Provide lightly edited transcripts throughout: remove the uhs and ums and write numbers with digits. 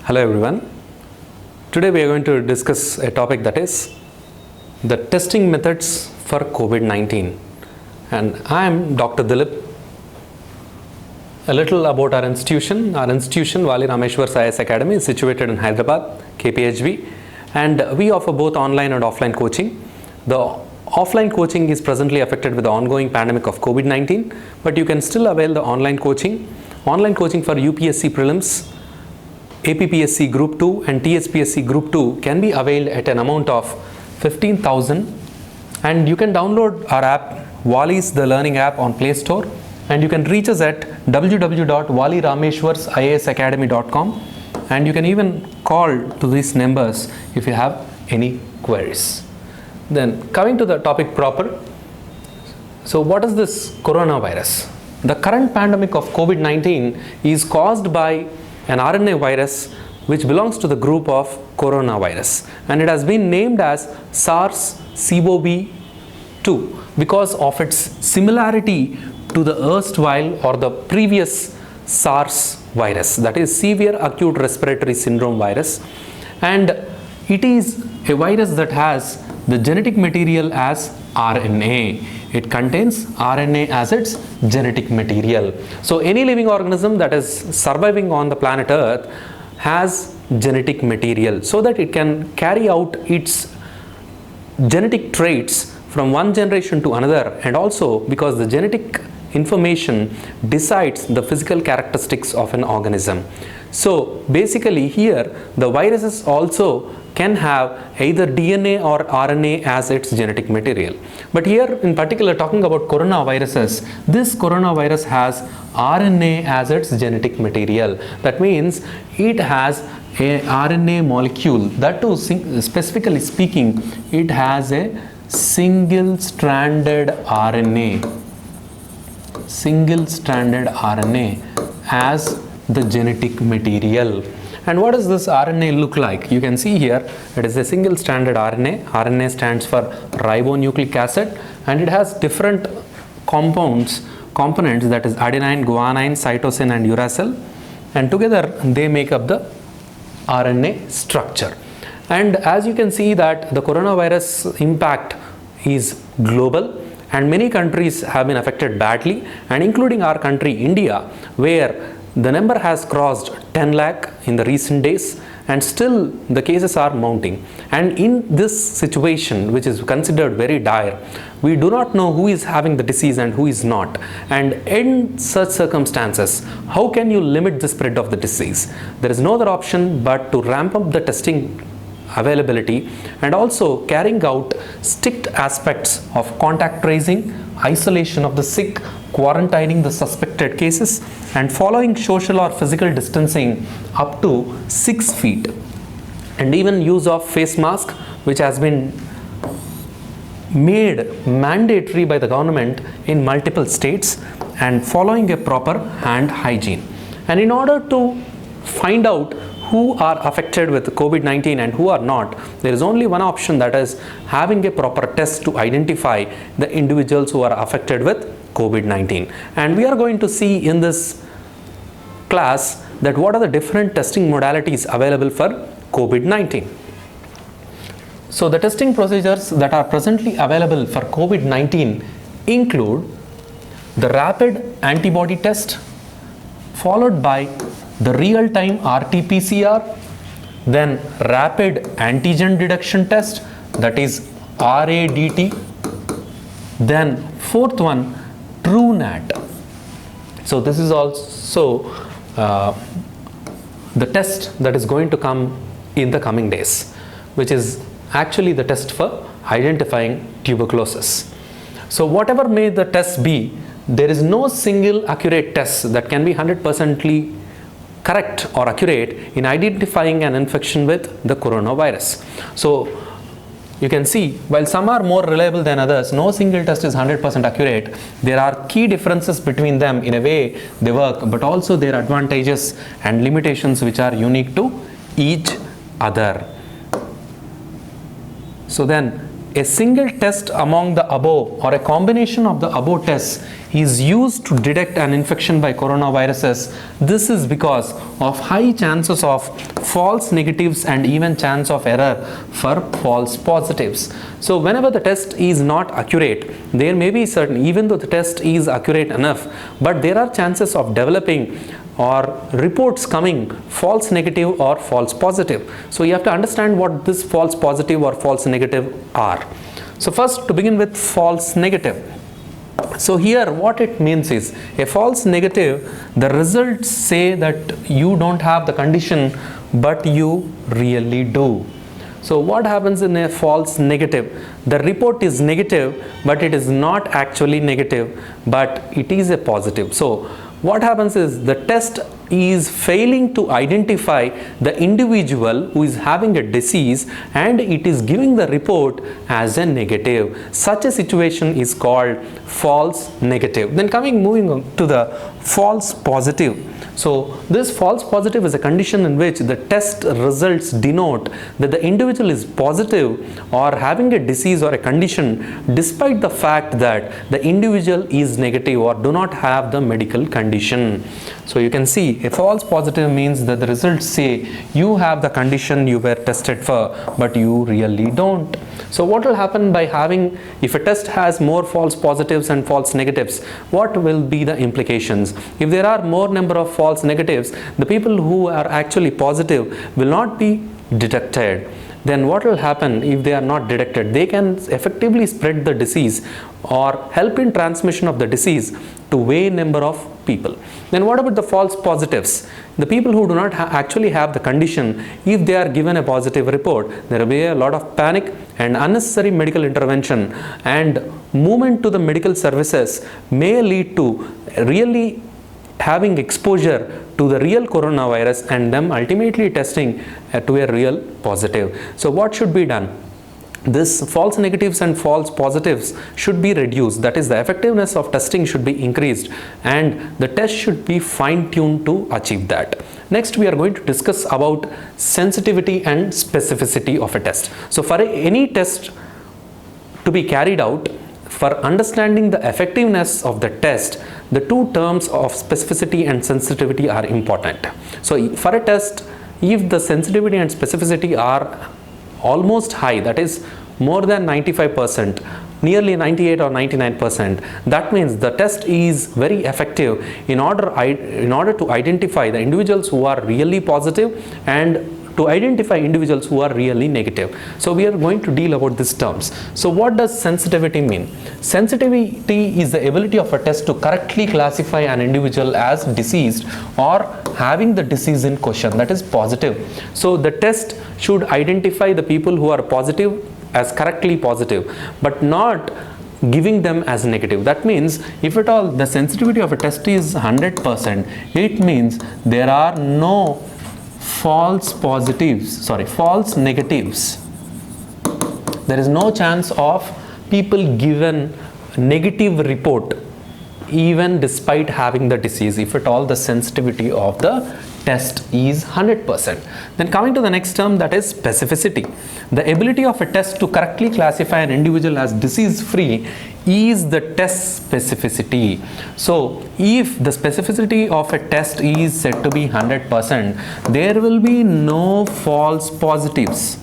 Hello everyone. Today we are going to discuss a topic that is the testing methods for COVID-19, and I am Dr. Dilip. A little about our institution. Our institution, Vali Rameshwar'S Ias Academy, is situated in Hyderabad, KPHB, and we offer both online and offline coaching. The offline coaching is presently affected with the ongoing pandemic of COVID-19, but you can still avail the online coaching. Online coaching for UPSC prelims, APPSC Group 2 and TSPSC Group 2 can be availed at an amount of 15,000, and you can download our app, Vali's the Learning app, on Play Store, and you can reach us at www.valirameshwar'sIasacademy.com, and you can even call to these numbers if you have any queries. Then coming to the topic proper. So what is this coronavirus? The current pandemic of COVID-19 is caused by an RNA virus which belongs to the group of coronavirus, and it has been named as SARS-CoV-2 because of its similarity to the erstwhile or the previous SARS virus, that is severe acute respiratory syndrome virus, and it is a virus that has the genetic material as RNA. It contains RNA as its genetic material. So any living organism that is surviving on the planet Earth has genetic material so that it can carry out its genetic traits from one generation to another, and also because the genetic information decides the physical characteristics of an organism. So basically here the viruses also can have either DNA or RNA as its genetic material. But here in particular, talking about coronaviruses, this coronavirus has RNA as its genetic material. That means it has a RNA molecule. That too, specifically speaking, it has a single-stranded RNA. Single-stranded RNA as the genetic material. And what does this RNA look like? You can see here it is a single-stranded RNA. RNA stands for ribonucleic acid, and it has different components, that is adenine, guanine, cytosine and uracil, and together they make up the RNA structure. And as you can see that the coronavirus impact is global, and many countries have been affected badly, and including our country India, where the number has crossed 10 lakh in the recent days, and still the cases are mounting. And in this situation, which is considered very dire, we do not know who is having the disease and who is not. And in such circumstances, how can you limit the spread of the disease? There is no other option but to ramp up the testing availability, and also carrying out strict aspects of contact tracing, isolation of the sick, quarantining the suspected cases, and following social or physical distancing up to 6 feet, and even use of face mask, which has been made mandatory by the government in multiple states, and following a proper hand hygiene. And in order to find out who are affected with COVID-19 and who are not, there is only one option, that is having a proper test to identify the individuals who are affected with COVID-19. And we are going to see in this class that what are the different testing modalities available for COVID-19. So the testing procedures that are presently available for COVID-19 include the rapid antibody test, followed by the real-time RT Pcr, then rapid antigen detection test, that is Radt, then fourth one, Truenet. So this is also the test that is going to come in the coming days, which is actually the test for identifying tuberculosis. So whatever may the test be, there is no single accurate test that can be 100% correct or accurate in identifying an infection with the coronavirus. So you can see, while some are more reliable than others, no single test is 100% accurate. There are key differences between them in a way they work, but also their advantages and limitations which are unique to each other. So then a single test among the above or a combination of the above tests is used to detect an infection by coronaviruses, this is because of high chances of false negatives and even chance of error for false positives. So whenever the test is not accurate, there may be certain, even though the test is accurate enough, but there are chances of developing or reports coming false negative or false positive. So you have to understand what this false positive or false negative are. So first, to begin with, false negative. So here what it means is, a false negative, the results say that you don't have the condition but you really do. So what happens in a false negative? The report is negative but it is not actually negative, but it is a positive. So what happens is, the test is failing to identify the individual who is having a disease and it is giving the report as a negative. Such a situation is called false negative. Then moving on to the false positive. So this false positive is a condition in which the test results denote that the individual is positive or having a disease or a condition despite the fact that the individual is negative or do not have the medical condition. So you can see a false positive means that the results say you have the condition you were tested for but you really don't. So what will happen by having, if a test has more false positives and false negatives, what will be the implications? If there are more number of false negatives, the people who are actually positive will not be detected. Then what will happen if they are not detected? They can effectively spread the disease or help in transmission of the disease to way number of people. Then what about the false positives? The people who do not actually have the condition, if they are given a positive report, there will be a lot of panic and unnecessary medical intervention, and movement to the medical services may lead to really having exposure to the real coronavirus and them ultimately testing to a real positive. So what should be done? This false negatives and false positives should be reduced. That is, the effectiveness of testing should be increased and the test should be fine-tuned to achieve that. Next, we are going to discuss about sensitivity and specificity of a test. So for any test to be carried out, for understanding the effectiveness of the test, the two terms of specificity and sensitivity are important. So for a test, if the sensitivity and specificity are almost high, that is more than 95%, nearly 98 or 99%, that means the test is very effective in order to identify the individuals who are really positive and to identify individuals who are really negative. So we are going to deal about these terms. So what does sensitivity mean? Sensitivity is the ability of a test to correctly classify an individual as diseased or having the disease in question, that is positive. So the test should identify the people who are positive as correctly positive, but not giving them as negative. That means if at all the sensitivity of a test is 100%, it means there are no false negatives. There is no chance of people given negative report even despite having the disease, if at all the sensitivity of the test is 100%. Then coming to the next term, that is specificity. The ability of a test to correctly classify an individual as disease free is the test specificity. So if the specificity of a test is said to be 100%, there will be no false positives,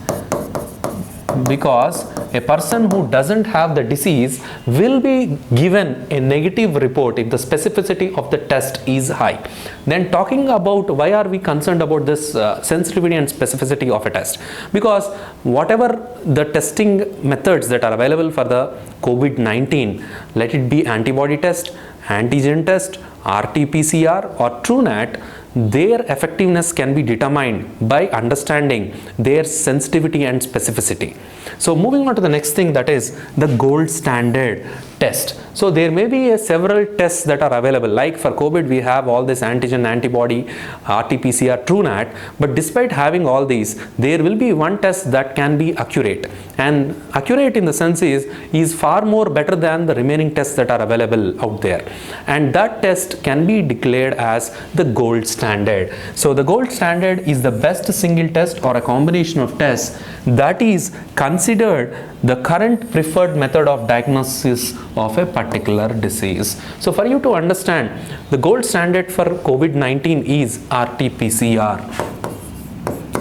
because a person who doesn't have the disease will be given a negative report if the specificity of the test is high. Then talking about why are we concerned about this sensitivity and specificity of a test? Because whatever the testing methods that are available for the COVID-19, let it be antibody test, antigen test, RT PCR or Truenet, their effectiveness can be determined by understanding their sensitivity and specificity. So moving on to the next thing, that is the gold standard test. So there may be several tests that are available, like for COVID we have all this antigen, antibody, RT PCR, Truenet, but despite having all these, there will be one test that can be accurate, and accurate in the sense is far more better than the remaining tests that are available out there, and that test can be declared as the gold standard. standard. So the gold standard is the best single test or a combination of tests that is considered the current preferred method of diagnosis of a particular disease. So for you to understand, the gold standard for COVID-19 is RT-PCR.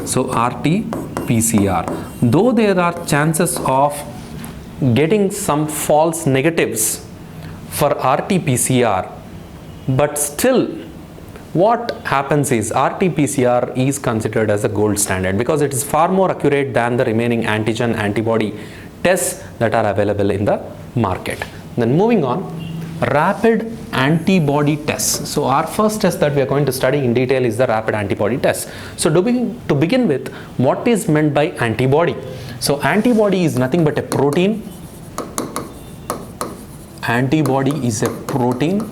So RT-PCR. Though there are chances of getting some false negatives for RT-PCR, but still what happens is RT-PCR is considered as a gold standard because it is far more accurate than the remaining antigen antibody tests that are available in the market. Then moving on, rapid antibody tests. So our first test that we are going to study in detail is the rapid antibody test. So to begin with, what is meant by antibody? So antibody is nothing but a protein. Antibody is a protein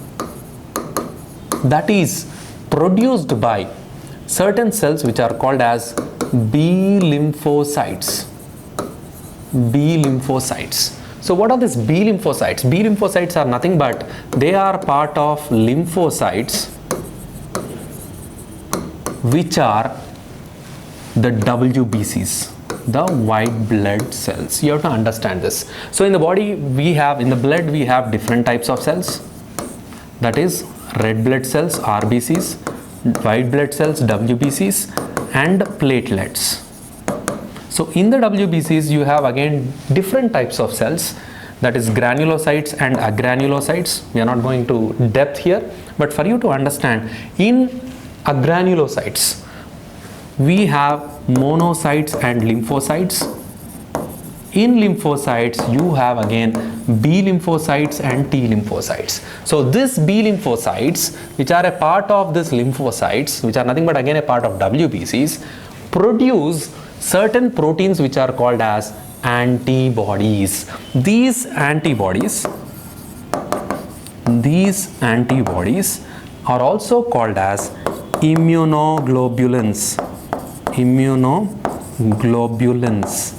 that is produced by certain cells which are called as B lymphocytes. B lymphocytes. So what are these B lymphocytes? B lymphocytes are nothing but they are part of lymphocytes which are the WBCs, the white blood cells. You have to understand this. So in the body in the blood we have different types of cells, that is red blood cells, RBCs, white blood cells, WBCs, and platelets. So in the WBCs you have again different types of cells, that is granulocytes and agranulocytes. We are not going to depth here, but for you to understand, in agranulocytes we have monocytes and lymphocytes. In lymphocytes you have again B lymphocytes and T lymphocytes. So this B lymphocytes, which are a part of this lymphocytes, which are nothing but again a part of WBCs, produce certain proteins which are called as antibodies. These antibodies are also called as immunoglobulins. Immunoglobulins,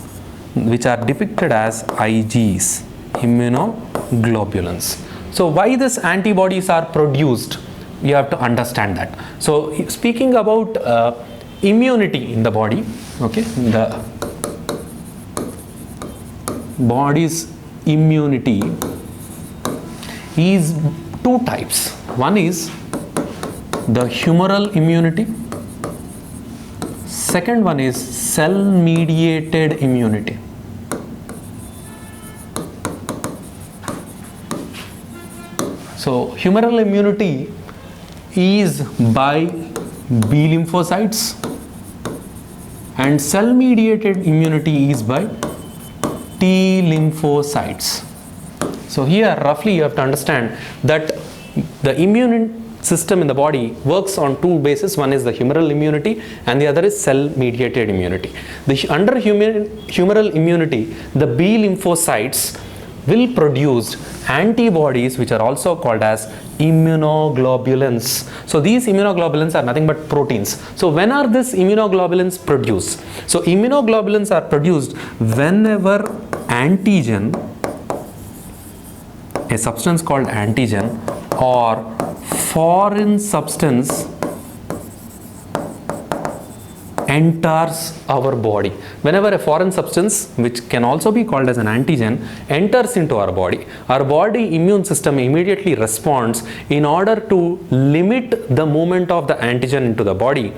which are depicted as IGs, immunoglobulins. So why these antibodies are produced, you have to understand that. So speaking about immunity in the body, okay, the body's immunity is two types. One is the humoral immunity. Second one is cell-mediated immunity. So humoral immunity is by B lymphocytes and cell-mediated immunity is by T lymphocytes. So here roughly you have to understand that the immune system in the body works on two bases. One is the humoral immunity and the other is cell-mediated immunity. Under humoral immunity, the B lymphocytes will produce antibodies which are also called as immunoglobulins. So these immunoglobulins are nothing but proteins. So when are these immunoglobulins produced? So immunoglobulins are produced whenever antigen, a substance called antigen, or foreign substance enters our body. Whenever a foreign substance, which can also be called as an antigen, enters into our body immune system immediately responds in order to limit the movement of the antigen into the body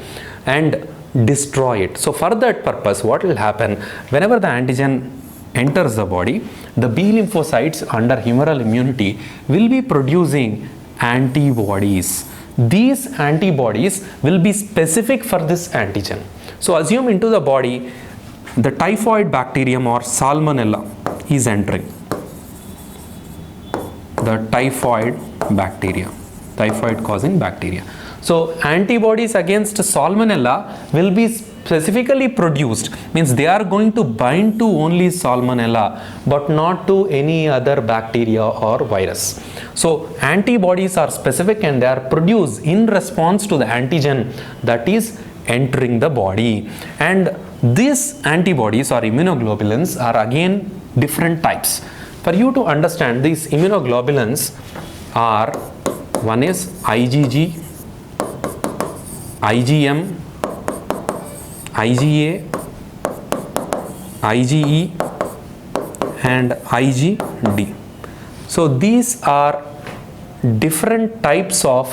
and destroy it. So for that purpose, what will happen, whenever the antigen enters the body, the B lymphocytes under humoral immunity will be producing antibodies. These antibodies will be specific for this antigen. So assume into the body the typhoid bacterium or salmonella is entering. The typhoid causing bacteria. So antibodies against salmonella will be specifically produced, means they are going to bind to only salmonella but not to any other bacteria or virus. So antibodies are specific and they are produced in response to the antigen that is entering the body. And these antibodies or immunoglobulins are again different types. For you to understand, these immunoglobulins are, one is IgG, IgM, IgA, IgE and IgD. So these are different types of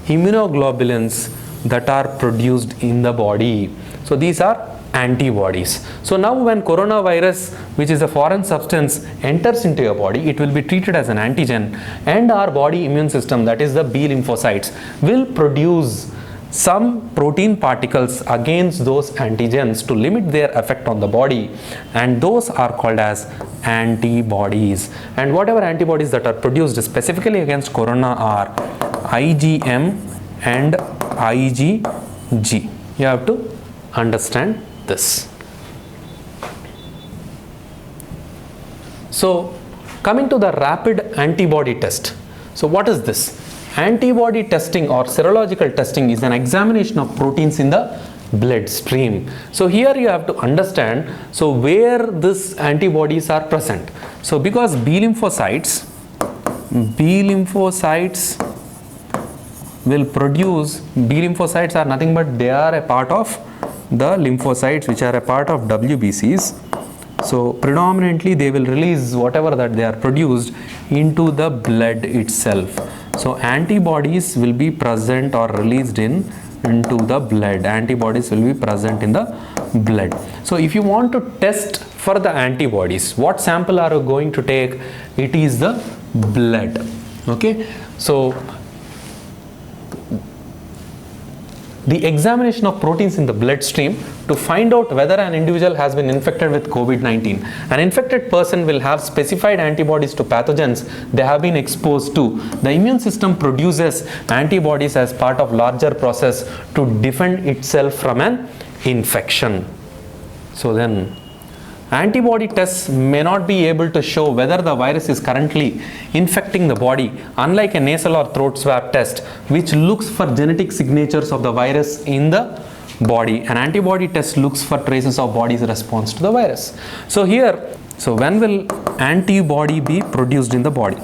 immunoglobulins that are produced in the body. So these are antibodies. So now when coronavirus, which is a foreign substance, enters into your body, it will be treated as an antigen, and our body immune system, that is the B lymphocytes, will produce some protein particles against those antigens to limit their effect on the body, and those are called as antibodies. And whatever antibodies that are produced specifically against corona are IgM and IgG. You have to understand this. So coming to the rapid antibody test. So what is this? Antibody testing or serological testing is an examination of proteins in the bloodstream. So here you have to understand, so where these antibodies are present. So because B lymphocytes will produce, B lymphocytes are nothing but they are a part of the lymphocytes which are a part of WBCs. So predominantly they will release whatever that they are produced into the blood itself. So antibodies will be present or released into the blood. Antibodies will be present in the blood. So if you want to test for the antibodies, what sample are you going to take? It is the blood. Okay. So the examination of proteins in the bloodstream to find out whether an individual has been infected with COVID-19. An infected person will have specified antibodies to pathogens they have been exposed to. The immune system produces antibodies as part of larger process to defend itself from an infection. So then antibody tests may not be able to show whether the virus is currently infecting the body, unlike a nasal or throat swab test, which looks for genetic signatures of the virus in the body. An antibody test looks for traces of body's response to the virus. So here, so when will antibody be produced in the body?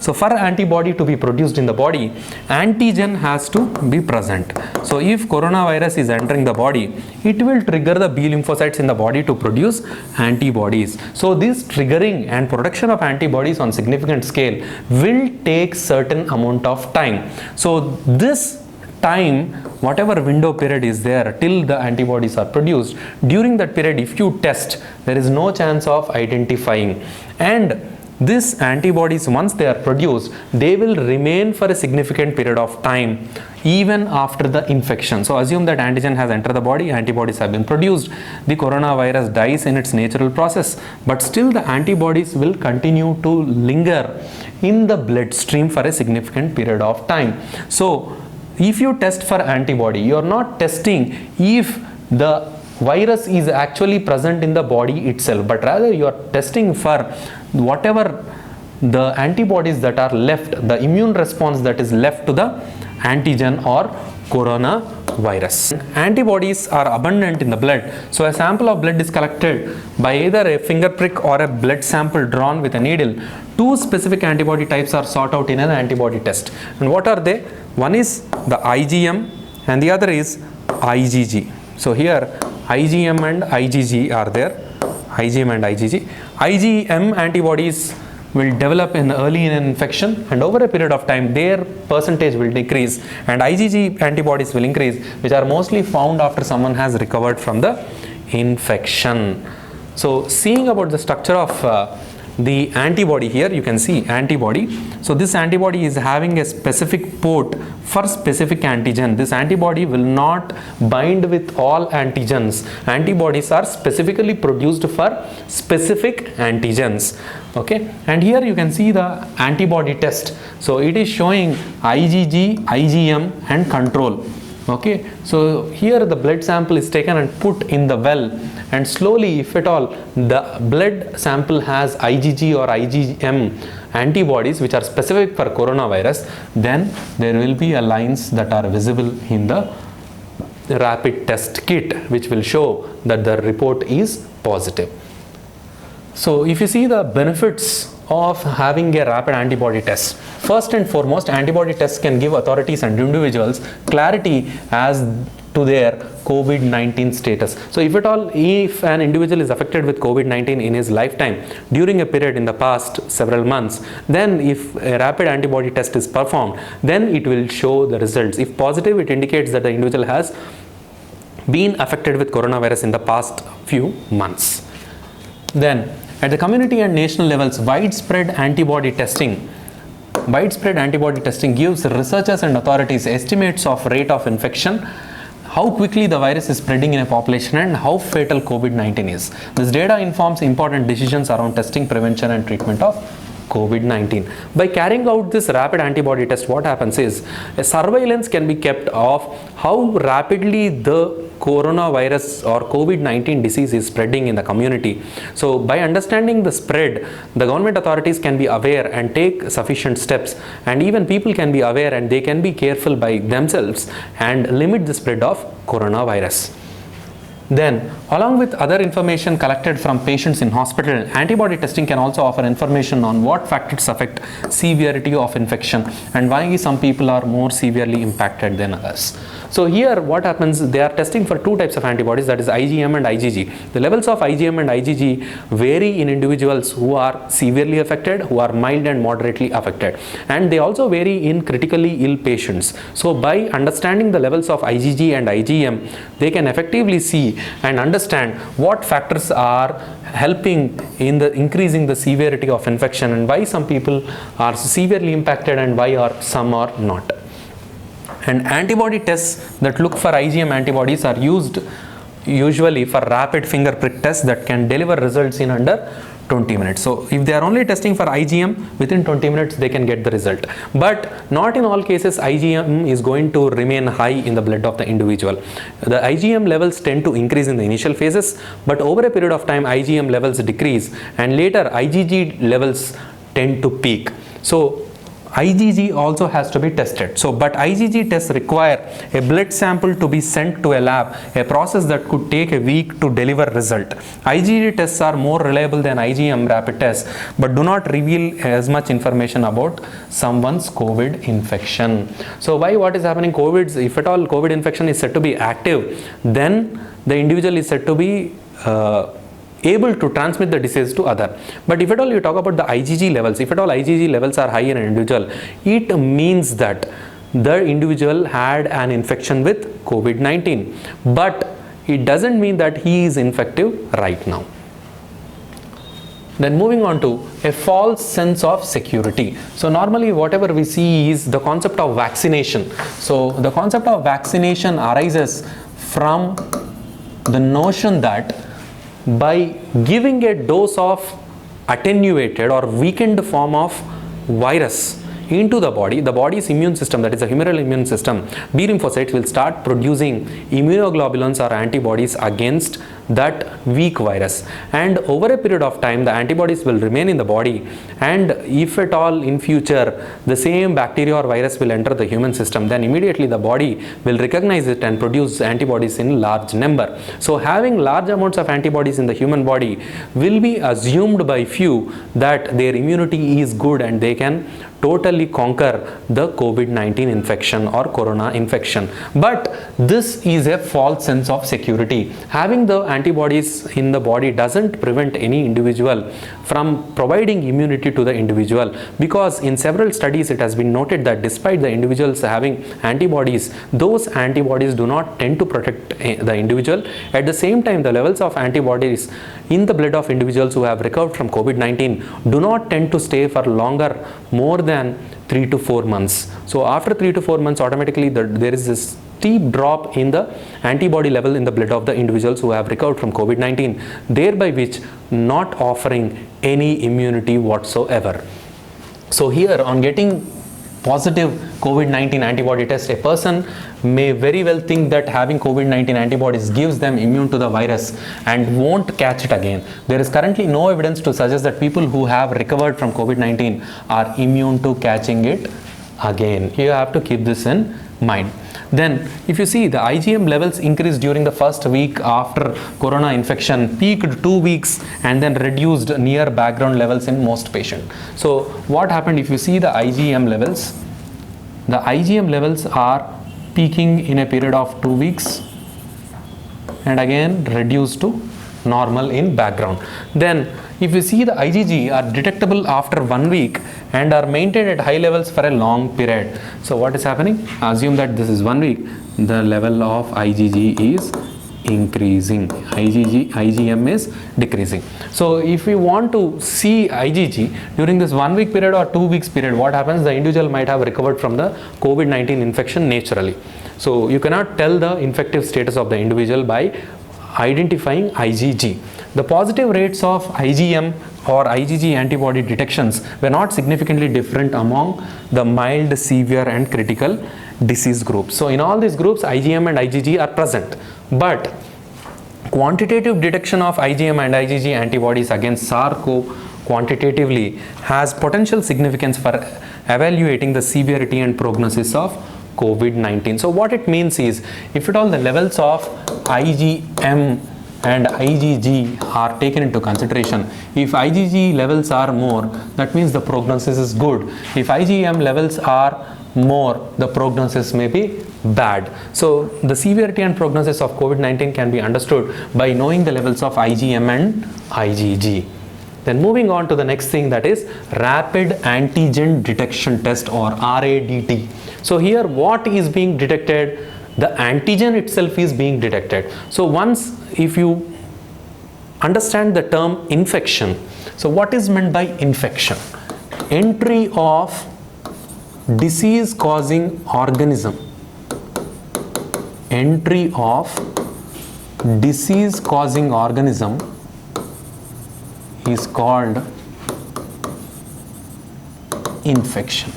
So for antibody to be produced in the body, antigen has to be present. So if coronavirus is entering the body, it will trigger the B lymphocytes in the body to produce antibodies. So this triggering and production of antibodies on significant scale will take certain amount of time. So this time, whatever window period is there till the antibodies are produced, during that period if you test, there is no chance of identifying. And these antibodies, once they are produced, they will remain for a significant period of time even after the infection. So assume that antigen has entered the body, antibodies have been produced, the coronavirus dies in its natural process, but still the antibodies will continue to linger in the bloodstream for a significant period of time. So if you test for antibody, you are not testing if the virus is actually present in the body itself, but rather you are testing for whatever the antibodies that are left, the immune response that is left to the antigen or coronavirus. Antibodies are abundant in the blood. So a sample of blood is collected by either a finger prick or a blood sample drawn with a needle. Two specific antibody types are sought out in an antibody test. And what are they? One is the IgM and the other is IgG. So here IgM and IgG are there. IgM and IgG. IgM antibodies will develop early in an infection, and over a period of time their percentage will decrease, and IgG antibodies will increase, which are mostly found after someone has recovered from the infection. So seeing about the structure of the antibody, here you can see antibody. So this antibody is having a specific port for specific antigen. This antibody will not bind with all antigens. Antibodies are specifically produced for specific antigens. Okay, and here you can see the antibody test. So it is showing IgG, IgM and control. Okay, so here the blood sample is taken and put in the well, and slowly, if at all the blood sample has IgG or IgM antibodies which are specific for coronavirus, then there will be lines that are visible in the rapid test kit which will show that the report is positive. So if you see the benefits of having a rapid antibody test. First and foremost, antibody tests can give authorities and individuals clarity as to their COVID-19 status. So if at all, if an individual is affected with COVID-19 in his lifetime during a period in the past several months, then if a rapid antibody test is performed, then it will show the results. If positive, it indicates that the individual has been affected with coronavirus in the past few months. Then at the community and national levels, widespread antibody testing gives researchers and authorities estimates of rate of infection, how quickly the virus is spreading in a population, and how fatal COVID-19 is. This data informs important decisions around testing, prevention and treatment of COVID-19. By carrying out this rapid antibody test, what happens is a surveillance can be kept of how rapidly the coronavirus or COVID-19 disease is spreading in the community. So by understanding the spread, the government authorities can be aware and take sufficient steps, and even people can be aware and they can be careful by themselves and limit the spread of coronavirus. Then, along with other information collected from patients in hospital, antibody testing can also offer information on what factors affect severity of infection and why some people are more severely impacted than others. So here what happens, they are testing for two types of antibodies, that is IgM and IgG. The levels of IgM and IgG vary in individuals who are severely affected, who are mild and moderately affected, and they also vary in critically ill patients. So by understanding the levels of IgG and IgM, they can effectively see and understand what factors are helping in the increasing the severity of infection and why some people are severely impacted and why some are not. And antibody tests that look for IgM antibodies are used usually for rapid finger prick tests that can deliver results in under 20 minutes. So if they are only testing for IgM, within 20 minutes they can get the result. But not in all cases IgM is going to remain high in the blood of the individual. The IgM levels tend to increase in the initial phases, but over a period of time IgM levels decrease and later IgG levels tend to peak. So IgG also has to be tested. But IgG tests require a blood sample to be sent to a lab, a process that could take a week to deliver result. IgG tests are more reliable than IgM rapid tests, but do not reveal as much information about someone's COVID infection. So what is happening? If at all COVID infection is said to be active, then the individual is said to be able to transmit the disease to other. But if at all you talk about the IgG levels, if at all IgG levels are high in an individual, it means that the individual had an infection with COVID-19, but it doesn't mean that he is infective right now. Then moving on to a false sense of security. So normally whatever we see is the concept of vaccination. So the concept of vaccination arises from the notion that by giving a dose of attenuated or weakened form of virus into the body's immune system, that is the humoral immune system, B lymphocytes will start producing immunoglobulins or antibodies against that weak virus, and over a period of time the antibodies will remain in the body, and if at all in future the same bacteria or virus will enter the human system, then immediately the body will recognize it and produce antibodies in large number. So having large amounts of antibodies in the human body will be assumed by few that their immunity is good and they can totally conquer the COVID-19 infection or corona infection. But this is a false sense of security. Having the antibodies in the body doesn't prevent any individual from providing immunity to the individual, because in several studies it has been noted that despite the individuals having antibodies, those antibodies do not tend to protect the individual. At the same time, the levels of antibodies in the blood of individuals who have recovered from COVID-19 do not tend to stay for longer, more than 3 to 4 months. So after 3 to 4 months, automatically there is this steep drop in the antibody level in the blood of the individuals who have recovered from COVID-19, thereby which not offering any immunity whatsoever. So here, on getting positive COVID-19 antibody test, a person may very well think that having COVID-19 antibodies gives them immune to the virus and won't catch it again. There is currently no evidence to suggest that people who have recovered from COVID-19 are immune to catching it again. You have to keep this in mind. Then if you see, the IgM levels increased during the first week after corona infection, peaked 2 weeks and then reduced near background levels in most patients. So what happened, if you see the IgM levels are peaking in a period of 2 weeks and again reduced to normal in background. Then if you see, the IgG are detectable after 1 week and are maintained at high levels for a long period. So what is happening? Assume that this is 1 week, the level of IgG is increasing, IgM is decreasing. So if we want to see IgG during this 1 week period or 2 weeks period, what happens? The individual might have recovered from the COVID-19 infection naturally. So you cannot tell the infective status of the individual by identifying IgG. The positive rates of IgM or IgG antibody detections were not significantly different among the mild, severe and critical disease groups. So in all these groups, IgM and IgG are present, but quantitative detection of IgM and IgG antibodies against SARS-CoV quantitatively has potential significance for evaluating the severity and prognosis of COVID-19. So what it means is, if at all the levels of IgM and IgG are taken into consideration, if IgG levels are more, that means the prognosis is good. If IgM levels are more, the prognosis may be bad. So the severity and prognosis of COVID-19 can be understood by knowing the levels of IgM and IgG. Then moving on to the next thing, that is rapid antigen detection test or RADT. So here what is being detected? The antigen itself is being detected. So once, if you understand the term infection, so what is meant by infection? Entry of disease causing organism. Entry of disease causing organism is called infection.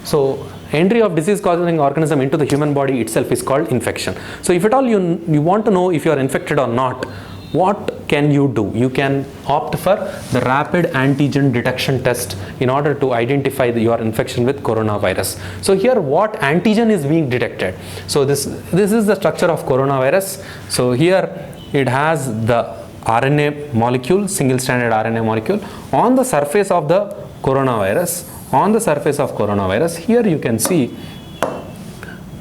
So entry of disease causing organism into the human body itself is called infection. So if at all you want to know if you are infected or not, what can you do? You can opt for the rapid antigen detection test in order to identify your infection with coronavirus. So here what antigen is being detected? So this is the structure of coronavirus. So here it has the RNA molecule, single stranded RNA molecule on the surface of the coronavirus. On the surface of coronavirus, here you can see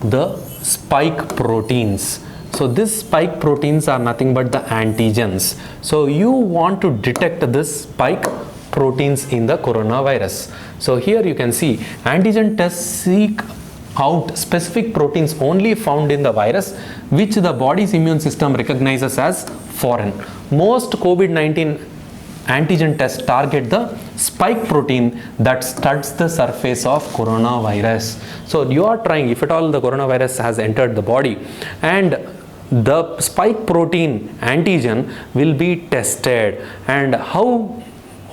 the spike proteins. So these spike proteins are nothing but the antigens. So you want to detect this spike proteins in the coronavirus. So here you can see antigen tests seek out specific proteins only found in the virus, which the body's immune system recognizes as foreign. Most COVID-19 antigen tests target the spike protein that studs the surface of coronavirus. So you are trying, if at all the coronavirus has entered the body, and the spike protein antigen will be tested, and how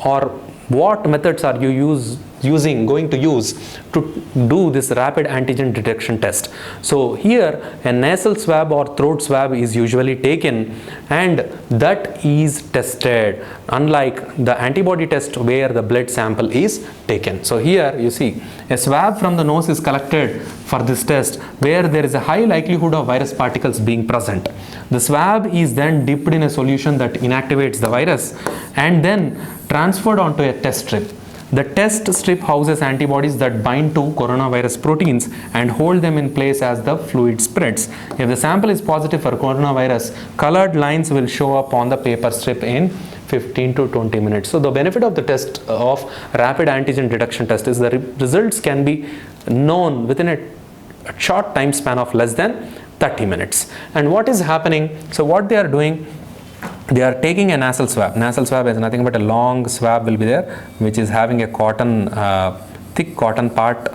or what methods are you going to use to do this rapid antigen detection test. So here a nasal swab or throat swab is usually taken and that is tested, unlike the antibody test where the blood sample is taken. So here you see a swab from the nose is collected for this test where there is a high likelihood of virus particles being present. The swab is then dipped in a solution that inactivates the virus and then transferred onto a test strip. The test strip houses antibodies that bind to coronavirus proteins and hold them in place as the fluid spreads. If the sample is positive for coronavirus, colored lines will show up on the paper strip in 15 to 20 minutes. So the benefit of the test of rapid antigen detection test is the results can be known within a short time span of less than 30 minutes. And what is happening? So what they are doing, they are taking a nasal swab. Nasal swab is nothing but a long swab will be there, which is having a cotton, thick cotton part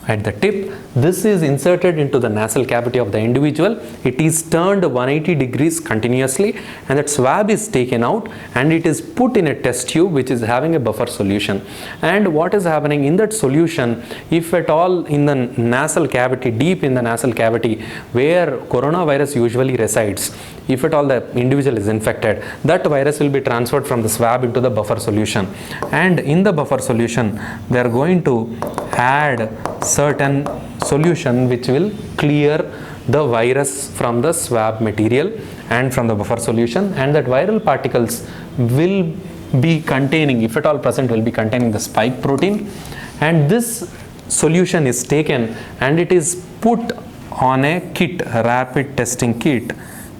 at the tip. This is inserted into the nasal cavity of the individual. It is turned 180 degrees continuously and that swab is taken out and it is put in a test tube which is having a buffer solution. And what is happening in that solution, if at all in the nasal cavity, deep in the nasal cavity where coronavirus usually resides, if at all the individual is infected, that virus will be transferred from the swab into the buffer solution. And in the buffer solution, they are going to add certain solution which will clear the virus from the swab material and from the buffer solution, and that viral particles will be containing, if at all present, will be containing the spike protein, and this solution is taken and it is put on a kit, a rapid testing kit,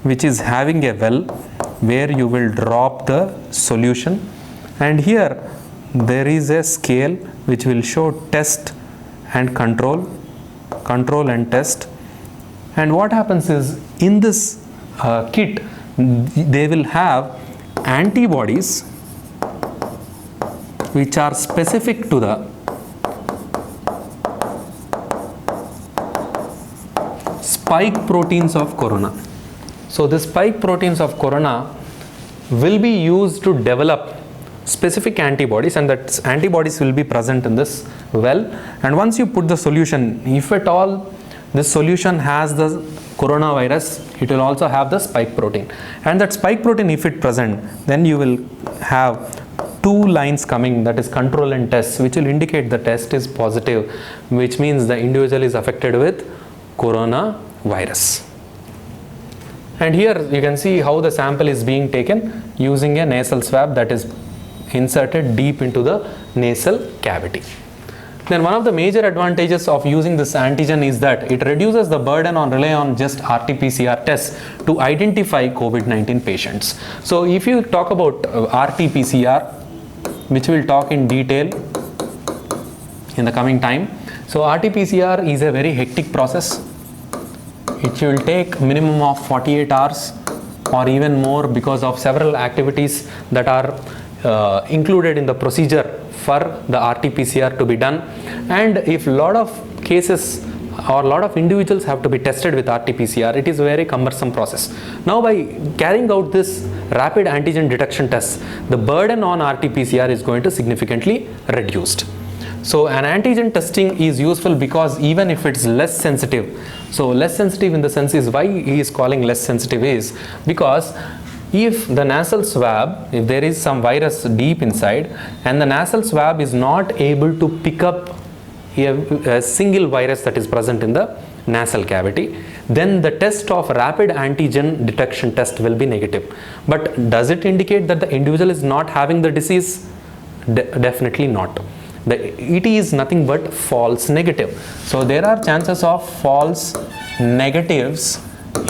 which is having a well where you will drop the solution, and here there is a scale which will show test and control and test. And what happens is, in this kit they will have antibodies which are specific to the spike proteins of corona. So the spike proteins of corona will be used to develop specific antibodies, and that antibodies will be present in this well. And once you put the solution, if at all this solution has the coronavirus, it will also have the spike protein, and that spike protein, if it present, then you will have two lines coming, that is control and test, which will indicate the test is positive, which means the individual is affected with coronavirus. And here you can see how the sample is being taken using a nasal swab that is inserted deep into the nasal cavity. Then one of the major advantages of using this antigen is that it reduces the burden on rely on just RT PCR tests to identify COVID-19 patients. So if you talk about RT PCR, which we'll talk in detail in the coming time. So RT PCR is a very hectic process. It will take minimum of 48 hours or even more because of several activities that are included in the procedure for the RT PCR to be done. And if lot of cases or lot of individuals have to be tested with RT PCR, it is a very cumbersome process. Now by carrying out this rapid antigen detection test, the burden on RT PCR is going to significantly reduced. So an antigen testing is useful because even if it's less sensitive, so less sensitive in the sense is, why he is calling less sensitive is because if the nasal swab, if there is some virus deep inside and the nasal swab is not able to pick up a single virus that is present in the nasal cavity, then the test of rapid antigen detection test will be negative. But does it indicate that the individual is not having the disease? Definitely not. It is nothing but false negative. So there are chances of false negatives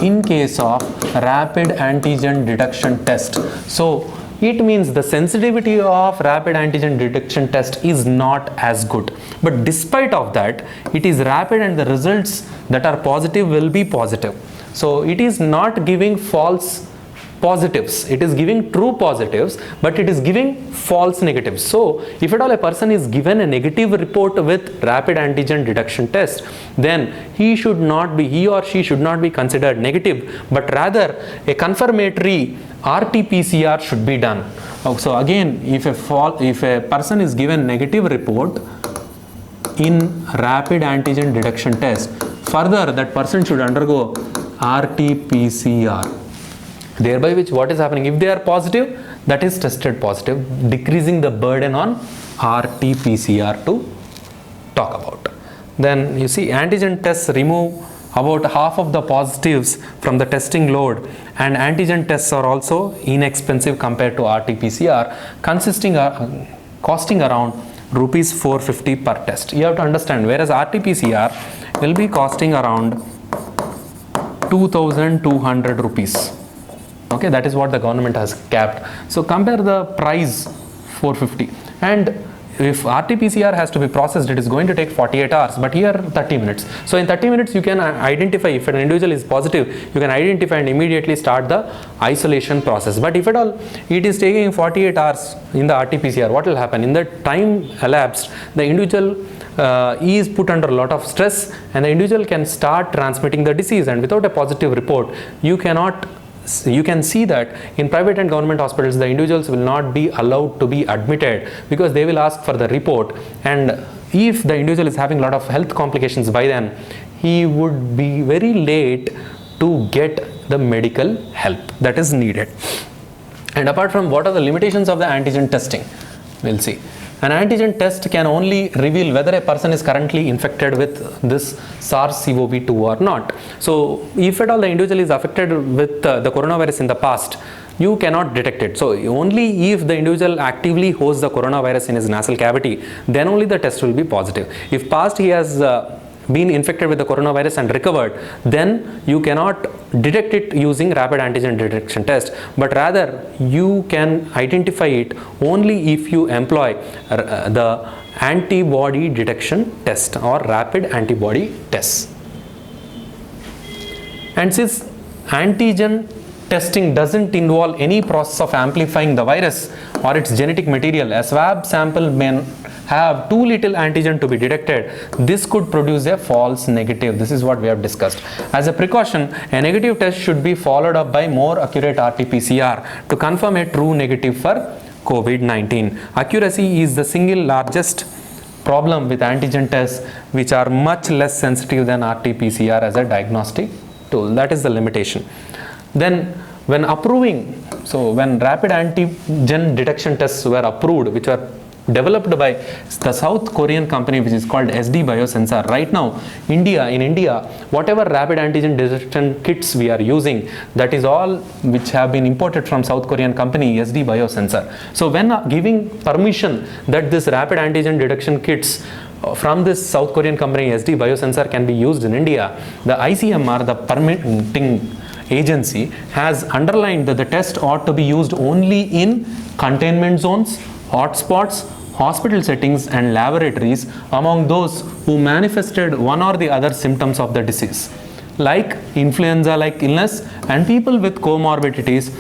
in case of rapid antigen detection test. So it means the sensitivity of rapid antigen detection test is not as good. But despite of that, it is rapid and the results that are positive will be positive. So it is not giving false positives, it is giving true positives, but it is giving false negatives. So if at all a person is given a negative report with rapid antigen detection test, then he or she should not be considered negative, but rather a confirmatory RT PCR should be done. So again, if a person is given negative report in rapid antigen detection test, further that person should undergo RT PCR. Thereby which what is happening, if they are positive, that is tested positive, decreasing the burden on RT PCR to talk about. Then you see antigen tests remove about half of the positives from the testing load, and antigen tests are also inexpensive compared to RT PCR, costing around rupees 450 per test. You have to understand, whereas RT PCR will be costing around 2,200 rupees. Okay, that is what the government has capped. So compare the price 450, and if RT-PCR has to be processed, it is going to take 48 hours, but here 30 minutes. So in 30 minutes you can identify if an individual is positive, you can identify and immediately start the isolation process. But if at all it is taking 48 hours in the RT-PCR, what will happen? In the time elapsed, the individual is put under a lot of stress, and the individual can start transmitting the disease, and without a positive report, you can see that in private and government hospitals, the individuals will not be allowed to be admitted because they will ask for the report, and if the individual is having a lot of health complications by then, he would be very late to get the medical help that is needed. And apart from what are the limitations of the antigen testing, we'll see. An antigen test can only reveal whether a person is currently infected with this SARS-CoV-2 or not. So if at all the individual is affected with the coronavirus in the past, you cannot detect it. So only if the individual actively hosts the coronavirus in his nasal cavity, then only the test will be positive. If past he has been infected with the coronavirus and recovered, then you cannot detect it using rapid antigen detection test, but rather you can identify it only if you employ the antibody detection test or rapid antibody tests. And since antigen testing doesn't involve any process of amplifying the virus or its genetic material, a swab sample may have too little antigen to be detected. This could produce a false negative. This is what we have discussed. As a precaution, a negative test should be followed up by more accurate RT-PCR to confirm a true negative for COVID-19. Accuracy is the single largest problem with antigen tests, which are much less sensitive than RT-PCR as a diagnostic tool. That is the limitation. Then when approving, so when rapid antigen detection tests were approved, which were developed by the South Korean company which is called SD Biosensor. Right now, in India, whatever rapid antigen detection kits we are using, that is all which have been imported from South Korean company SD Biosensor. So when giving permission that this rapid antigen detection kits from this South Korean company SD Biosensor can be used in India, the ICMR, the permitting agency, has underlined that the test ought to be used only in containment zones, hotspots, hospital settings and laboratories among those who manifested one or the other symptoms of the disease, like influenza-like illness and people with comorbidities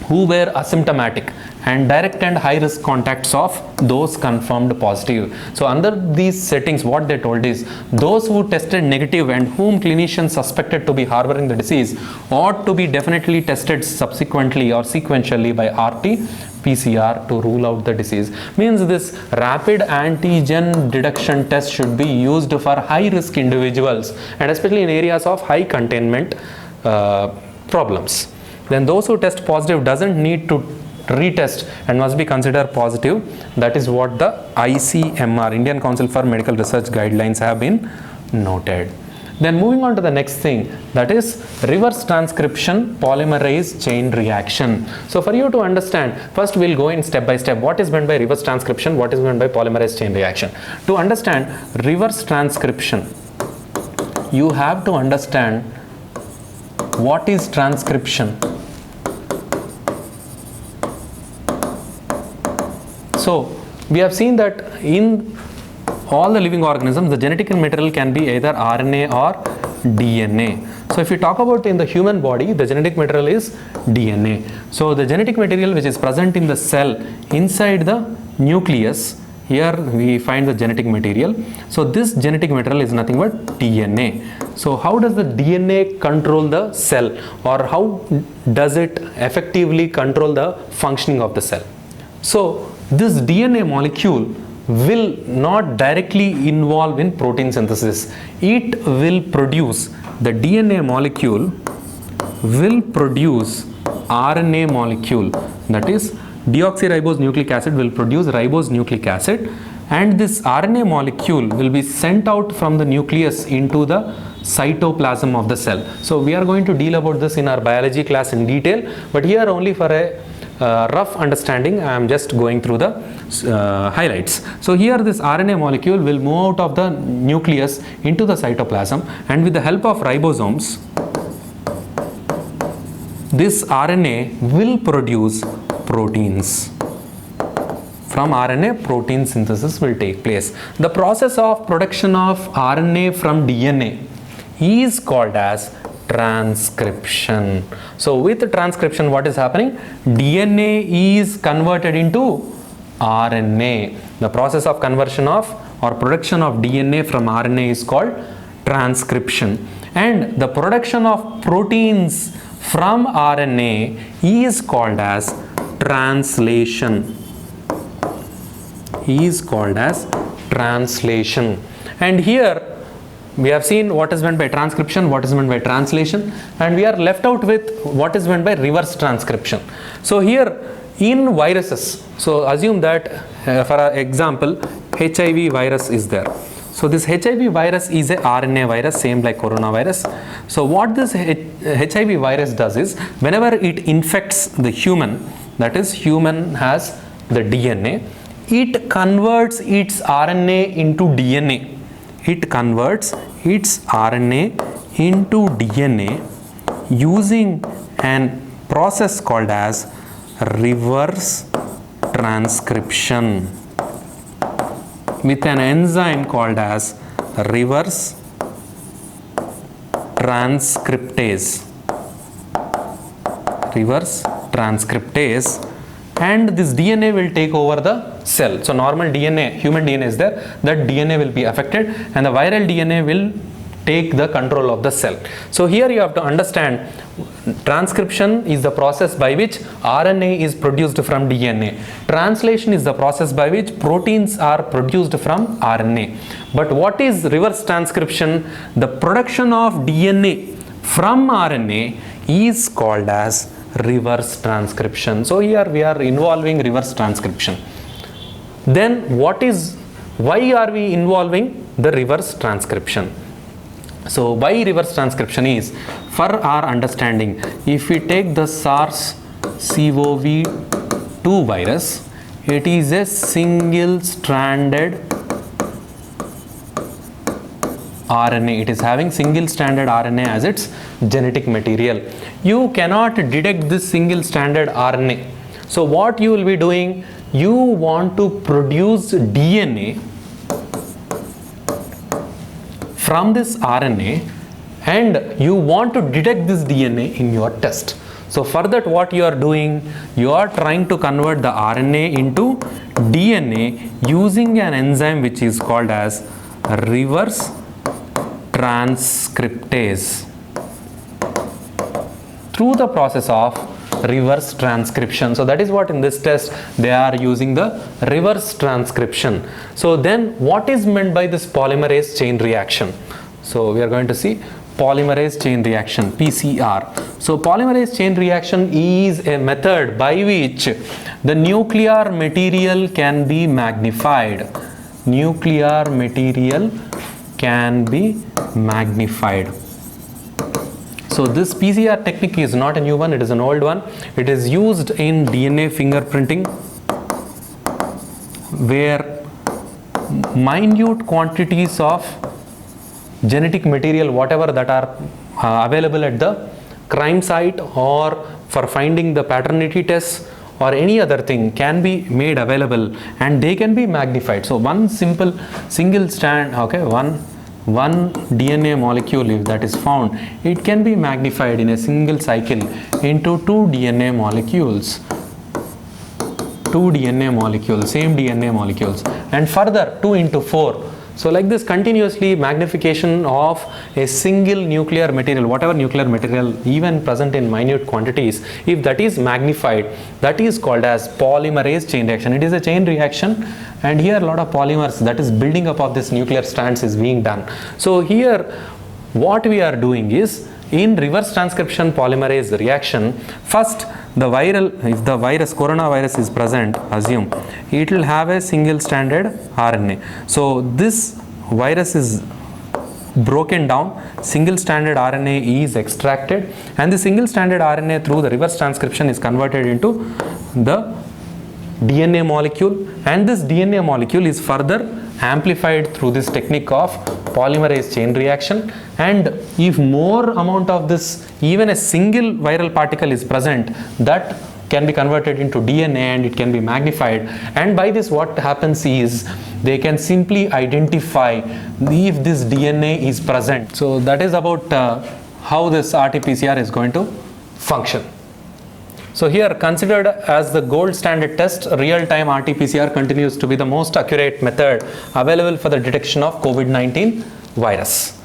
who were asymptomatic and direct and high risk contacts of those confirmed positive. So under these settings, what they told is those who tested negative and whom clinicians suspected to be harboring the disease ought to be definitely tested subsequently or sequentially by RT-PCR to rule out the disease. Means this rapid antigen detection test should be used for high risk individuals and especially in areas of high containment problems. Then those who test positive doesn't need to retest and must be considered positive. That is what the ICMR, Indian Council for Medical Research guidelines, have been noted. Then moving on to the next thing, that is reverse transcription polymerase chain reaction. So for you to understand, first we'll go in step by step. What is meant by reverse transcription? What is meant by polymerase chain reaction? To understand reverse transcription, you have to understand what is transcription. So we have seen that in all the living organisms, the genetic material can be either RNA or DNA. So if you talk about in the human body, the genetic material is DNA. So the genetic material which is present in the cell inside the nucleus, here we find the genetic material. So this genetic material is nothing but DNA. So how does the DNA control the cell, or how does it effectively control the functioning of the cell? So this DNA molecule will not directly involve in protein synthesis. It will produce, the DNA molecule will produce RNA molecule, that is deoxyribose nucleic acid will produce ribose nucleic acid, and this RNA molecule will be sent out from the nucleus into the cytoplasm of the cell. So we are going to deal about this in our biology class in detail, but here only for a rough understanding I am just going through the highlights. So here this RNA molecule will move out of the nucleus into the cytoplasm, and with the help of ribosomes, this RNA will produce proteins. From RNA, protein synthesis will take place. The process of production of RNA from DNA is called as transcription. So with transcription, what is happening? DNA is converted into RNA. The process of conversion of or production of DNA from RNA is called transcription, and the production of proteins from RNA is called as translation. And here we have seen what is meant by transcription, what is meant by translation, and we are left out with what is meant by reverse transcription. So here in viruses, so assume that for example HIV virus is there. So this HIV virus is a RNA virus, same like coronavirus. So what this HIV virus does is, whenever it infects the human, that is human has the DNA, it converts its RNA into DNA. It converts its RNA into DNA using an process called as reverse transcription with an enzyme called as reverse transcriptase. Reverse transcriptase, and this DNA will take over the cell. So normal DNA, human DNA is there, that DNA will be affected and the viral DNA will take the control of the cell. So here you have to understand, transcription is the process by which RNA is produced from DNA. Translation is the process by which proteins are produced from RNA. But what is reverse transcription? The production of DNA from RNA is called as reverse transcription. So here we are involving reverse transcription. Then why are we involving the reverse transcription? So why reverse transcription is, for our understanding, if we take the SARS-CoV-2 virus, it is a single stranded RNA. It is having single stranded RNA as its genetic material. You cannot detect this single stranded RNA. So what you will be doing, you want to produce DNA from this RNA and you want to detect this DNA in your test. So for that, what you are doing, you are trying to convert the RNA into DNA using an enzyme which is called as reverse transcriptase through the process of reverse transcription. So that is what in this test they are using, the reverse transcription. So then what is meant by this polymerase chain reaction? So we are going to see polymerase chain reaction, PCR. So polymerase chain reaction is a method by which the nuclear material can be magnified. Nuclear material can be magnified. So this PCR technique is not a new one, it is an old one. It is used in DNA fingerprinting, where minute quantities of genetic material, whatever that are available at the crime site or for finding the paternity tests or any other thing, can be made available and they can be magnified. So one simple single strand, okay, one DNA molecule, if that is found, it can be magnified in a single cycle into two DNA molecules, same DNA molecules, and further 2 into 4. So like this, continuously magnification of a single nuclear material, whatever nuclear material even present in minute quantities, if that is magnified, that is called as polymerase chain reaction. It is a chain reaction, and here a lot of polymers, that is building up of this nuclear strands, is being done. So here what we are doing is, in reverse transcription polymerase reaction, first the viral, if the virus, coronavirus is present, assume it will have a single stranded RNA. So this virus is broken down, single stranded RNA is extracted, and the single stranded RNA through the reverse transcription is converted into the DNA molecule, and this DNA molecule is further amplified through this technique of polymerase chain reaction. And if more amount of this, even a single viral particle is present, that can be converted into DNA and it can be magnified. And by this, what happens is they can simply identify if this DNA is present. So that is about how this RT-PCR is going to function. So here, considered as the gold standard test, real-time RT-PCR continues to be the most accurate method available for the detection of COVID-19 virus.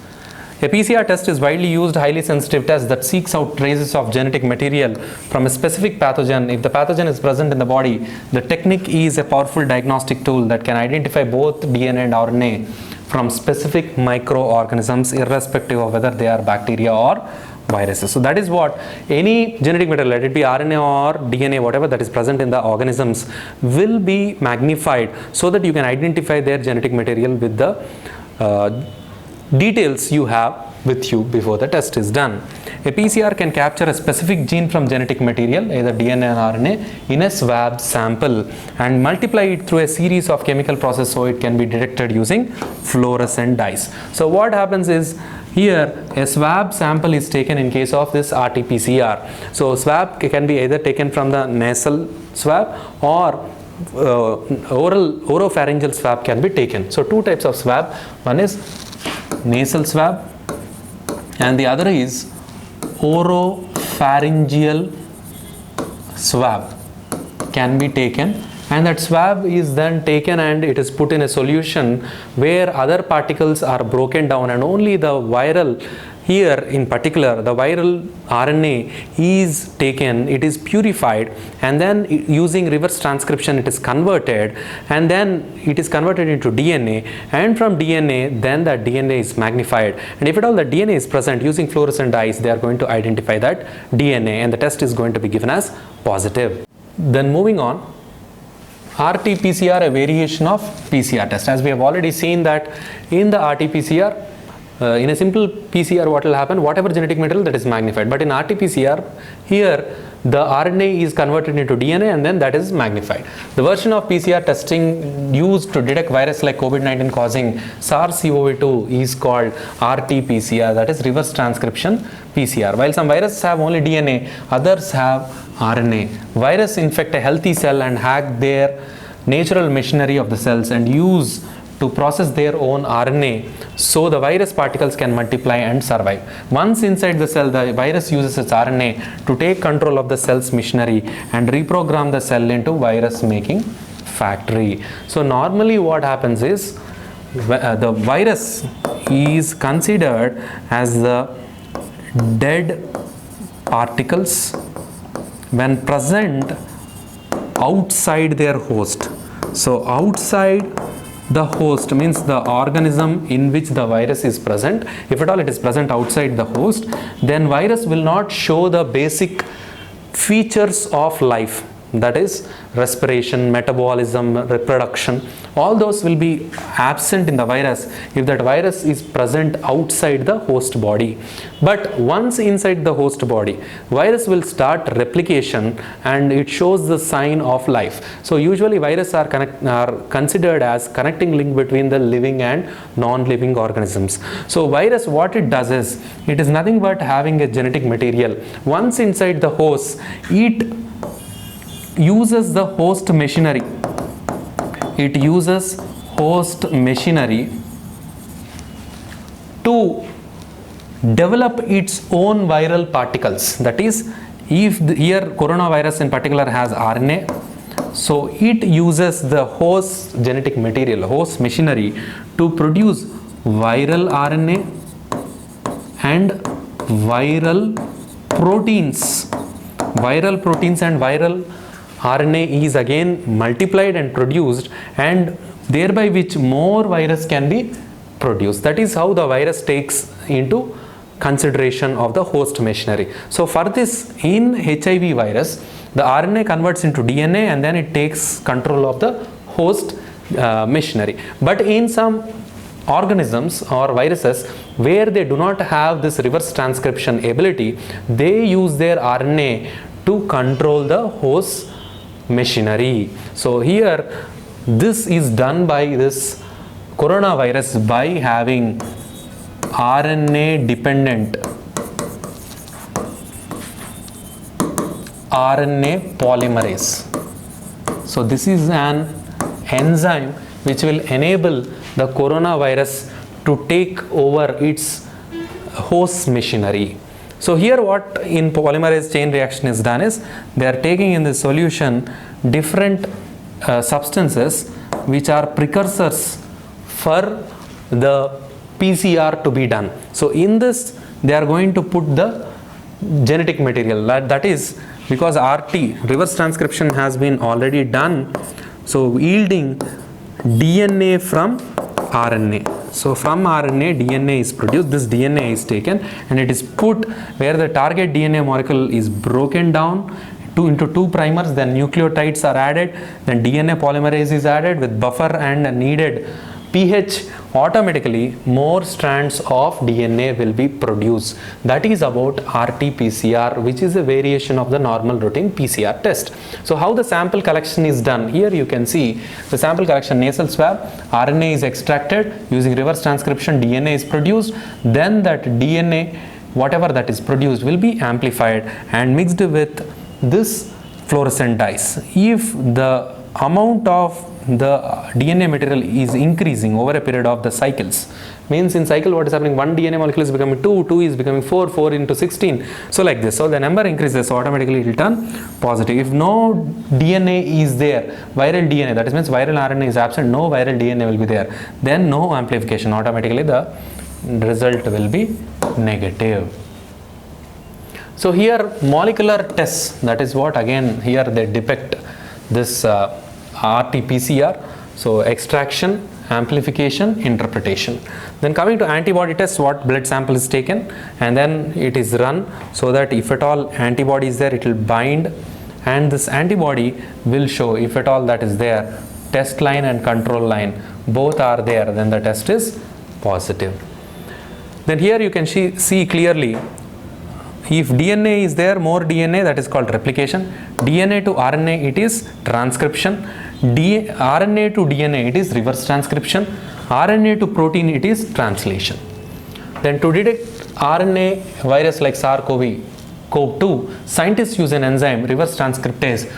A PCR test is widely used, highly sensitive test that seeks out traces of genetic material from a specific pathogen. If the pathogen is present in the body, the technique is a powerful diagnostic tool that can identify both DNA and RNA from specific microorganisms, irrespective of whether they are bacteria or viruses. So that is what any genetic material, let it be RNA or DNA, whatever that is present in the organisms, will be magnified so that you can identify their genetic material with the details you have with you before the test is done. A PCR can capture a specific gene from genetic material, either DNA or RNA, in a swab sample and multiply it through a series of chemical processes so it can be detected using fluorescent dyes. So what happens is, here a swab sample is taken in case of this RT-PCR. So swab can be either taken from the nasal swab or oropharyngeal swab can be taken. So two types of swab, one is nasal swab and the other is oropharyngeal swab can be taken, and that swab is then taken and it is put in a solution where other particles are broken down and only the viral, here in particular the viral RNA is taken, it is purified, and then using reverse transcription it is converted, and then it is converted into DNA, and from DNA then that DNA is magnified, and if at all the DNA is present, using fluorescent dyes they are going to identify that DNA and the test is going to be given as positive. Then moving on, RT-PCR, a variation of PCR test. As we have already seen that in the RT-PCR, in a simple PCR what will happen, whatever genetic material that is magnified, but in RT-PCR here the RNA is converted into DNA and then that is magnified. The version of PCR testing used to detect virus like COVID-19 causing SARS-CoV-2 is called RT-PCR, that is reverse transcription PCR. While some viruses have only DNA, others have RNA. Virus infect a healthy cell and hack their natural machinery of the cells and use to process their own RNA so the virus particles can multiply and survive. Once inside the cell, the virus uses its RNA to take control of the cell's machinery and reprogram the cell into virus making factory. So normally what happens is the virus is considered as the dead particles when present outside their host. So outside the host means the organism in which the virus is present. If at all it is present outside the host, then virus will not show the basic features of life, that is respiration, metabolism, reproduction. All those will be absent in the virus if that virus is present outside the host body. But once inside the host body, virus will start replication and it shows the sign of life. So usually viruses are considered as connecting link between the living and non-living organisms. So virus, what it does is, it is nothing but having a genetic material. Once inside the host, it uses the host machinery. It uses host machinery to develop its own viral particles. That is, if here coronavirus in particular has RNA, so it uses the host genetic material, host machinery, to produce viral RNA and viral proteins. Viral proteins and viral RNA is again multiplied and produced, and thereby which more virus can be produced. That is how the virus takes into consideration of the host machinery. So for this, in HIV virus, the RNA converts into DNA and then it takes control of the host machinery. But in some organisms or viruses where they do not have this reverse transcription ability, they use their RNA to control the host machinery. So here this is done by this coronavirus by having RNA dependent RNA polymerase. So this is an enzyme which will enable the coronavirus to take over its host machinery. So here what in polymerase chain reaction is done is, they are taking in the solution different substances which are precursors for the PCR to be done. So in this they are going to put the genetic material, that is because RT, reverse transcription, has been already done, so yielding DNA from RNA. So from RNA, DNA is produced. This DNA is taken and it is put where the target DNA molecule is broken down into two primers, then nucleotides are added, then DNA polymerase is added with buffer and needed pH. Automatically more strands of DNA will be produced. That is about RT-PCR, which is a variation of the normal routine PCR test. So how the sample collection is done? Here you can see the sample collection: nasal swab, RNA is extracted, using reverse transcription DNA is produced, then that DNA, whatever that is produced, will be amplified and mixed with this fluorescent dyes. If the amount of the DNA material is increasing over a period of the cycles, means in cycle what is happening, one DNA molecule is becoming 2, 2 is becoming 4, 4 into 16, so like this. So the number increases, so automatically it will turn positive. If no DNA is there, viral DNA, that means viral RNA is absent, no viral DNA will be there, then no amplification, automatically the result will be negative. So here molecular tests, that is what again here they depict this RT-PCR. So extraction, amplification, interpretation. Then coming to antibody tests, what blood sample is taken and then it is run, so that if at all antibody is there, it will bind and this antibody will show, if at all that is there, test line and control line both are there, then the test is positive. Then here you can see clearly, if DNA is there, more DNA, that is called replication. DNA to RNA, it is transcription. RNA to DNA, it is reverse transcription. RNA to protein, it is translation. Then to detect RNA virus like SARS-CoV-2, scientists use an enzyme, reverse transcriptase,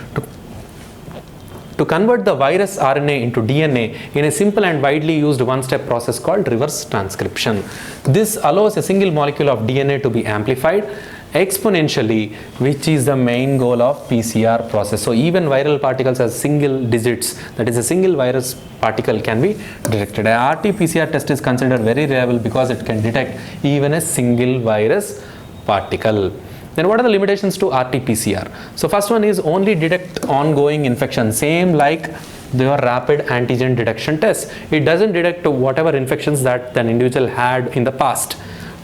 to convert the virus RNA into DNA in a simple and widely used one-step process called reverse transcription. This allows a single molecule of DNA to be amplified exponentially, which is the main goal of PCR process. So even viral particles as single digits, that is a single virus particle, can be detected. A RT-PCR test is considered very reliable because it can detect even a single virus particle. Then what are the limitations to RT-PCR? So first one is only detect ongoing infection, same like their rapid antigen detection test. It doesn't detect whatever infections that an individual had in the past.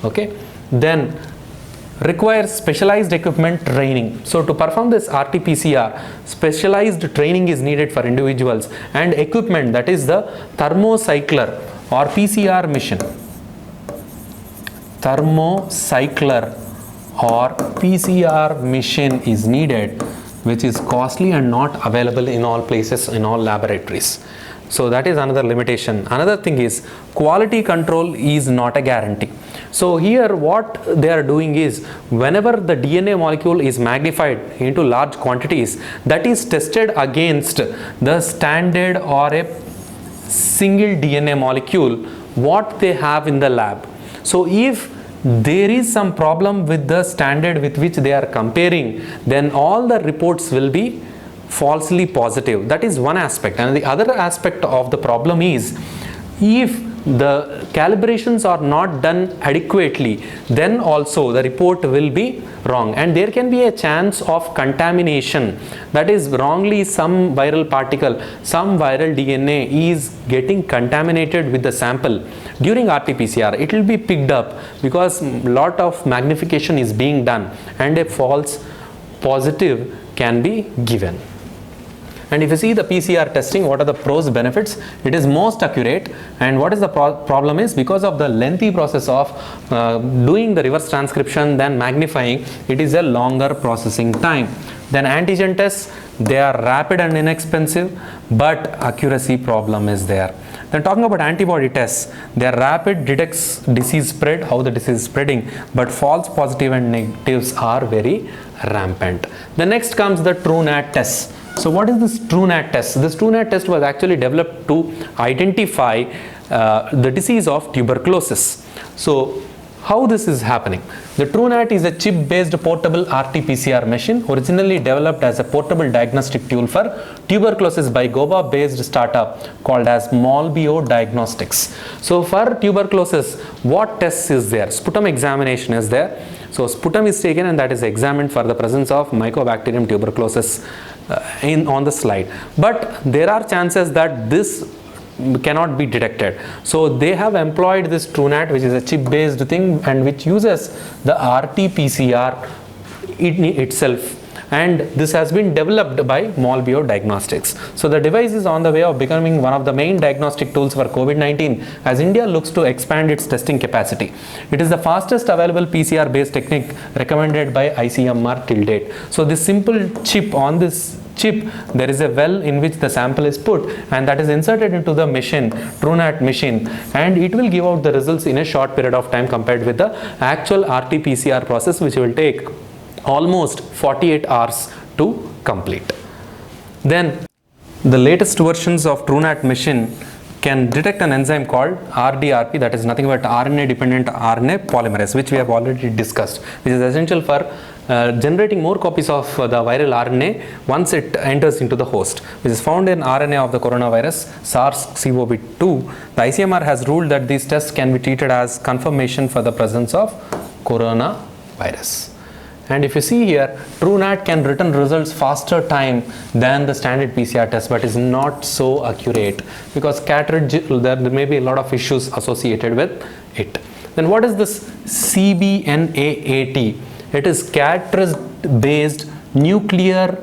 Okay. Then requires specialized equipment training. So to perform this RT-PCR, specialized training is needed for individuals and equipment, that is the thermocycler or PCR machine. Thermocycler or PCR machine is needed, which is costly and not available in all places, in all laboratories. So that is another limitation. Another thing is quality control is not a guarantee. So here what they are doing is, whenever the DNA molecule is magnified into large quantities, that is tested against the standard or a single DNA molecule what they have in the lab. So if there is some problem with the standard with which they are comparing, then all the reports will be falsely positive. That is one aspect. And the other aspect of the problem is, if the calibrations are not done adequately, then also the report will be wrong, and there can be a chance of contamination. That is, wrongly some viral particle, some viral DNA is getting contaminated with the sample. During RT-PCR, it will be picked up because lot of magnification is being done and a false positive can be given. And if you see the PCR testing, what are the pros, benefits? It is most accurate. And what is the problem is, because of the lengthy process of doing the reverse transcription, then magnifying, it is a longer processing time. Then antigen tests, they are rapid and inexpensive, but accuracy problem is there. Then talking about antibody tests, they are rapid, detects disease spread, how the disease is spreading, but false positive and negatives are very rampant. The next comes the Truenet test. So what is this Truenet test? This Truenet test was actually developed to identify the disease of tuberculosis. So how this is happening? The Truenet is a chip-based portable RT-PCR machine, originally developed as a portable diagnostic tool for tuberculosis by Goa-based startup called as Molbio Diagnostics. So for tuberculosis, what tests is there? Sputum examination is there. So sputum is taken and that is examined for the presence of Mycobacterium tuberculosis on the slide. But there are chances that this cannot be detected. So they have employed this Truenet, which is a chip based thing and which uses the RT-PCR itself, and this has been developed by Molbio Diagnostics. So the device is on the way of becoming one of the main diagnostic tools for COVID-19 as India looks to expand its testing capacity. It is the fastest available PCR based technique recommended by ICMR till date. So this simple chip, on this chip there is a well in which the sample is put, and that is inserted into the machine, Truenet machine, and it will give out the results in a short period of time compared with the actual RT-PCR process, which will take almost 48 hours to complete. Then the latest versions of Truenet machine can detect an enzyme called RDRP, that is nothing but RNA dependent RNA polymerase, which we have already discussed, which is essential for generating more copies of the viral RNA once it enters into the host, which is found in RNA of the coronavirus SARS-CoV-2. The ICMR has ruled that these tests can be treated as confirmation for the presence of coronavirus. And if you see here, Truenet can return results faster time than the standard PCR test, but is not so accurate because cartridge, there may be a lot of issues associated with it. Then what is this CBNAAT? It is cartridge based nucleic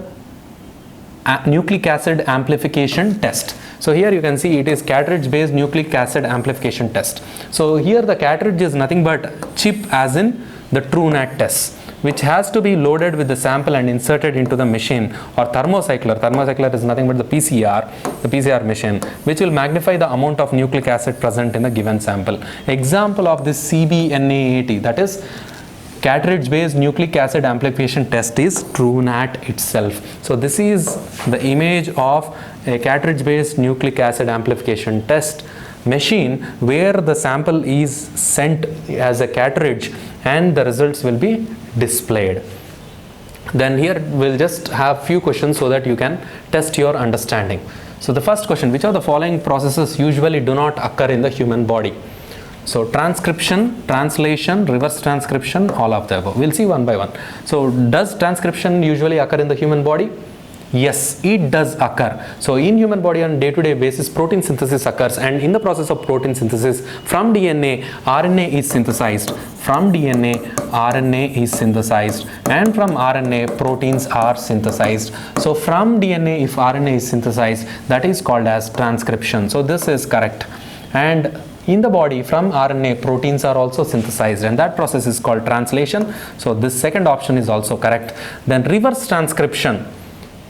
acid amplification test. So here you can see it is cartridge based nucleic acid amplification test. So here the cartridge is nothing but chip, as in the Truenet test, which has to be loaded with the sample and inserted into the machine or thermocycler. Thermocycler is nothing but the PCR machine, which will magnify the amount of nucleic acid present in the given sample. Example of this CBNAAT, that is cartridge based nucleic acid amplification test, is Truenet itself. So this is the image of a cartridge based nucleic acid amplification test machine where the sample is sent as a cartridge and the results will be displayed. Then here we'll just have few questions so that you can test your understanding. So the first question, which of the following processes usually do not occur in the human body? So transcription, translation, reverse transcription, all of the above. We'll see one by one. So does transcription usually occur in the human body? Yes, it does occur. So in human body on day-to-day basis, protein synthesis occurs, and in the process of protein synthesis, from DNA, RNA is synthesized. From DNA, RNA is synthesized, and from RNA, proteins are synthesized. So from DNA, if RNA is synthesized, that is called as transcription. So this is correct. And in the body, from RNA, proteins are also synthesized, and that process is called translation. So this second option is also correct. Then reverse transcription,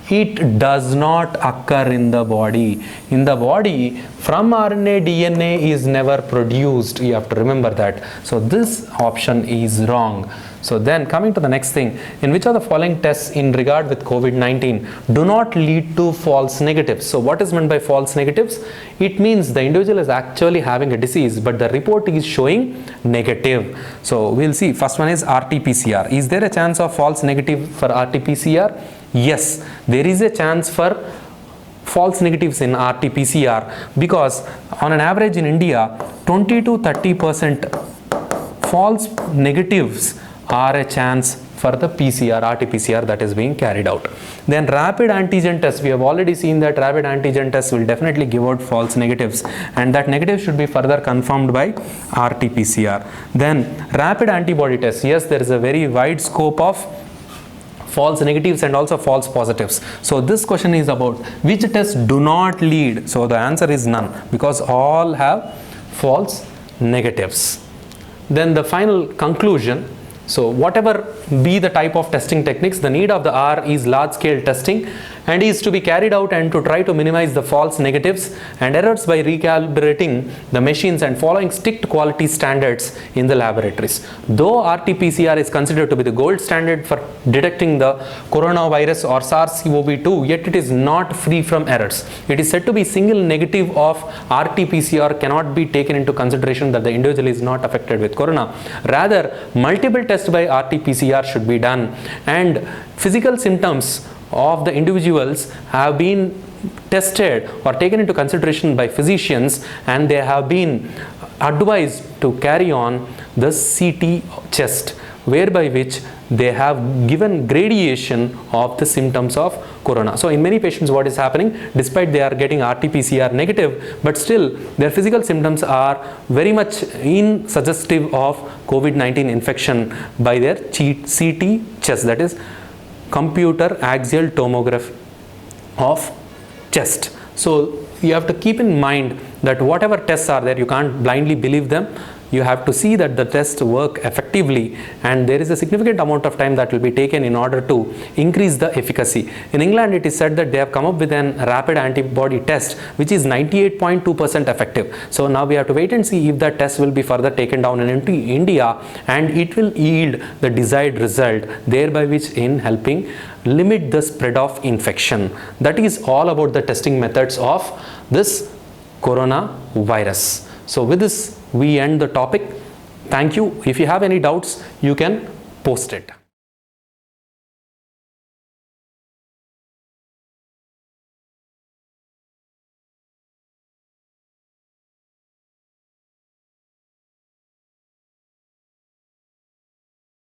it does not occur in the body. In the body, from RNA, DNA is never produced. You have to remember that. So this option is wrong. So then coming to the next thing, in which of the following tests in regard with COVID-19 do not lead to false negatives? So what is meant by false negatives? It means the individual is actually having a disease, but the report is showing negative. So we'll see. First one is RT-PCR. Is there a chance of false negative for RT-PCR? Yes, there is a chance for false negatives in RT-PCR because on an average in India, 20 to 30% false negatives are a chance for the PCR, RT-PCR that is being carried out. Then rapid antigen test, we have already seen that rapid antigen test will definitely give out false negatives, and that negative should be further confirmed by RT-PCR. Then rapid antibody test, yes, there is a very wide scope of false negatives and also false positives. So this question is about which tests do not lead. So the answer is none, because all have false negatives. Then the final conclusion, so whatever be the type of testing techniques, the need of the hour is large scale testing and is to be carried out and to try to minimize the false negatives and errors by recalibrating the machines and following strict quality standards in the laboratories. Though RT-PCR is considered to be the gold standard for detecting the coronavirus or SARS-CoV-2, yet it is not free from errors. It is said to be single negative of RT-PCR cannot be taken into consideration that the individual is not affected with corona. Rather, multiple tests by RT-PCR should be done, and physical symptoms of the individuals have been tested or taken into consideration by physicians, and they have been advised to carry on the CT chest whereby which they have given gradation of the symptoms of corona. So in many patients what is happening, despite they are getting RT-PCR negative, but still their physical symptoms are very much suggestive of COVID-19 infection by their CT chest, that is computer axial tomography of chest. So you have to keep in mind that whatever tests are there, you can't blindly believe them. You have to see that the tests work effectively, and there is a significant amount of time that will be taken in order to increase the efficacy. In England, it is said that they have come up with an rapid antibody test which is 98.2% effective. So now we have to wait and see if that test will be further taken down into India, and it will yield the desired result, thereby which in helping limit the spread of infection. That is all about the testing methods of this coronavirus. So with this, we end the topic. Thank you. If you have any doubts, you can post it.